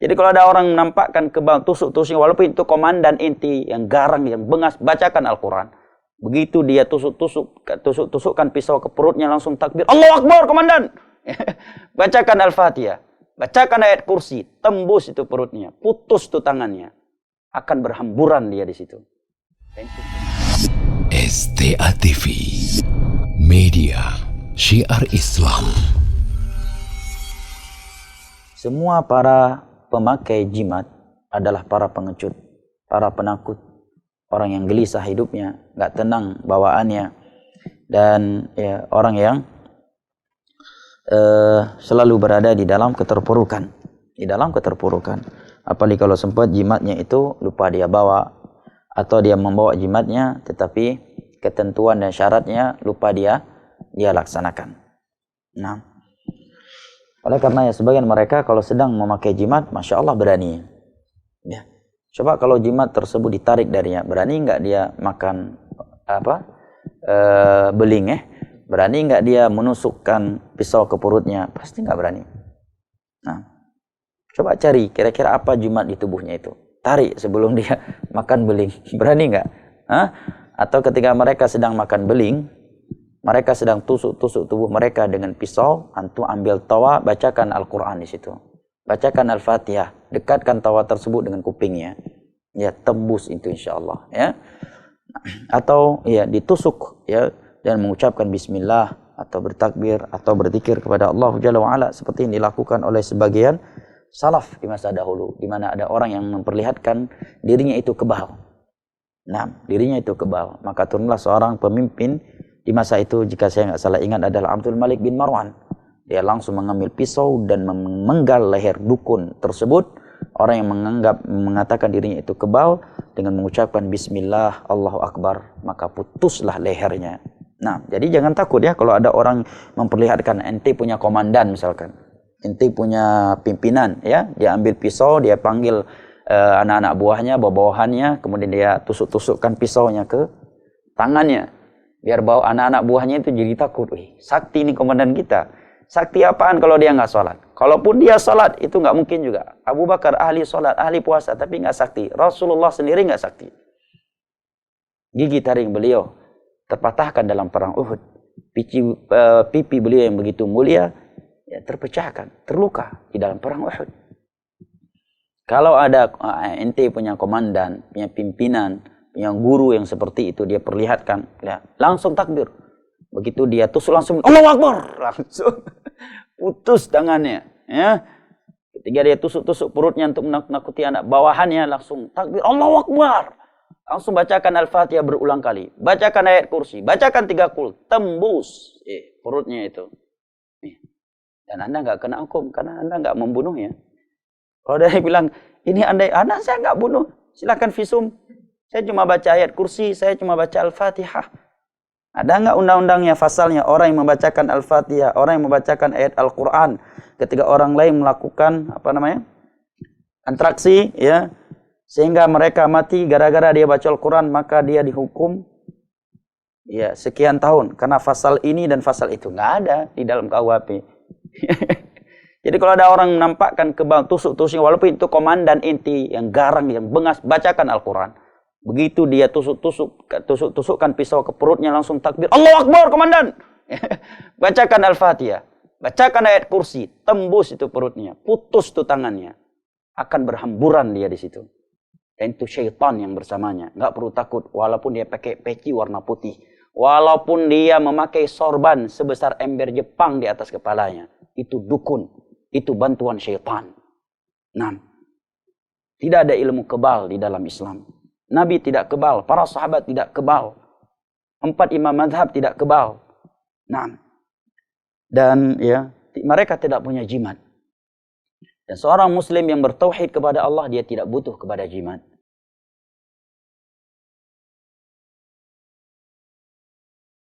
Jadi kalau ada orang menampakkan kebal, tusuk-tusuk, walaupun itu komandan inti yang garang, yang bengas, bacakan Al-Quran. Begitu dia tusuk-tusukkan pisau ke perutnya, langsung takbir, Allahu Akbar, komandan. Bacakan Al-Fatihah, bacakan ayat kursi, tembus itu perutnya, putus itu tangannya. Akan berhamburan dia di situ. Thank you. STA TV, media syiar Islam. Semua para pemakai jimat adalah para pengecut, para penakut, orang yang gelisah hidupnya, nggak tenang bawaannya, dan ya, orang yang selalu berada di dalam keterpurukan, Apalagi kalau sempat jimatnya itu lupa dia bawa, atau dia membawa jimatnya tetapi ketentuan dan syaratnya lupa dia laksanakan. Nah, oleh karena ya sebagian mereka kalau sedang memakai jimat, masya Allah berani. Ya, coba kalau jimat tersebut ditarik darinya, berani nggak dia makan beling? Berani nggak dia menusukkan pisau ke perutnya? Pasti nggak berani. Nah, coba cari kira-kira apa jimat di tubuhnya itu. Tarik sebelum dia makan beling. Berani nggak? Atau ketika mereka sedang makan beling, mereka sedang tusuk-tusuk tubuh mereka dengan pisau, antum ambil tawa, bacakan Al-Quran di situ. Bacakan Al-Fatihah, dekatkan tawa tersebut dengan kupingnya. Ya, tembus itu insyaallah, ya. Atau ya ditusuk ya dan mengucapkan bismillah atau bertakbir atau berzikir kepada Allah Jalla wa Ala seperti yang dilakukan oleh sebagian salaf di masa dahulu, di mana ada orang yang memperlihatkan dirinya itu kebal. Nah, dirinya itu kebal, maka turunlah seorang pemimpin di masa itu, jika saya nggak salah ingat adalah Abdul Malik bin Marwan. Dia langsung mengambil pisau dan memenggal leher dukun tersebut, orang yang mengatakan dirinya itu kebal, dengan mengucapkan bismillah, Allahu Akbar, maka putuslah lehernya. Nah, jadi jangan takut ya kalau ada orang memperlihatkan ente punya komandan misalkan. Ente punya pimpinan ya, dia ambil pisau, dia panggil anak-anak buahnya, bawahannya, kemudian dia tusuk-tusukkan pisaunya ke tangannya. Biar bawa anak-anak buahnya itu jadi takut. Wih, sakti ini komandan kita. Sakti apaan kalau dia nggak sholat? Kalaupun dia sholat, itu nggak mungkin juga. Abu Bakar ahli sholat, ahli puasa, tapi nggak sakti. Rasulullah sendiri nggak sakti. Gigi taring beliau terpatahkan dalam perang Uhud. Pipi beliau yang begitu mulia, ya, terpecahkan, terluka di dalam perang Uhud. Kalau ada ente punya komandan, punya pimpinan, yang guru yang seperti itu dia perlihatkan, ya, langsung takbir. Begitu dia tusuk langsung Allahu Akbar, langsung putus tangannya, ya. Ketika dia tusuk-tusuk perutnya untuk menakuti anak bawahannya, langsung takbir Allahu Akbar. Langsung bacakan Al-Fatihah berulang kali, bacakan ayat kursi, bacakan 3 qul, tembus perutnya itu. Dan Anda nggak kena hukum karena Anda nggak membunuhnya. Kalau dia bilang ini Anda saya nggak bunuh, silakan visum. Saya cuma baca ayat kursi, saya cuma baca Al-Fatihah. Ada nggak undang-undangnya, pasalnya, orang yang membacakan Al-Fatihah, orang yang membacakan ayat Al-Quran, ketika orang lain melakukan, antraksi, ya, sehingga mereka mati gara-gara dia baca Al-Quran, maka dia dihukum, ya, sekian tahun, karena pasal ini dan pasal itu. Nggak ada di dalam KUHP. Jadi kalau ada orang menampakkan kebal, tusuk-tusuk, walaupun itu komandan inti, yang garang, yang bengas, bacakan Al-Quran. Begitu dia tusukkan pisau ke perutnya, langsung takbir Allahu Akbar, komandan. Bacakan Al-Fatihah, bacakan ayat kursi, tembus itu perutnya, putus itu tangannya, akan berhamburan dia di situ. Dan itu syaitan yang bersamanya. Nggak perlu takut, walaupun dia pakai peci warna putih, walaupun dia memakai sorban sebesar ember Jepang di atas kepalanya, itu dukun, itu bantuan syaitan. Nah, tidak ada ilmu kebal di dalam Islam. Nabi tidak kebal, para sahabat tidak kebal, 4 imam mazhab tidak kebal. Nah, dan ya, mereka tidak punya jimat. Dan seorang muslim yang bertauhid kepada Allah, dia tidak butuh kepada jimat.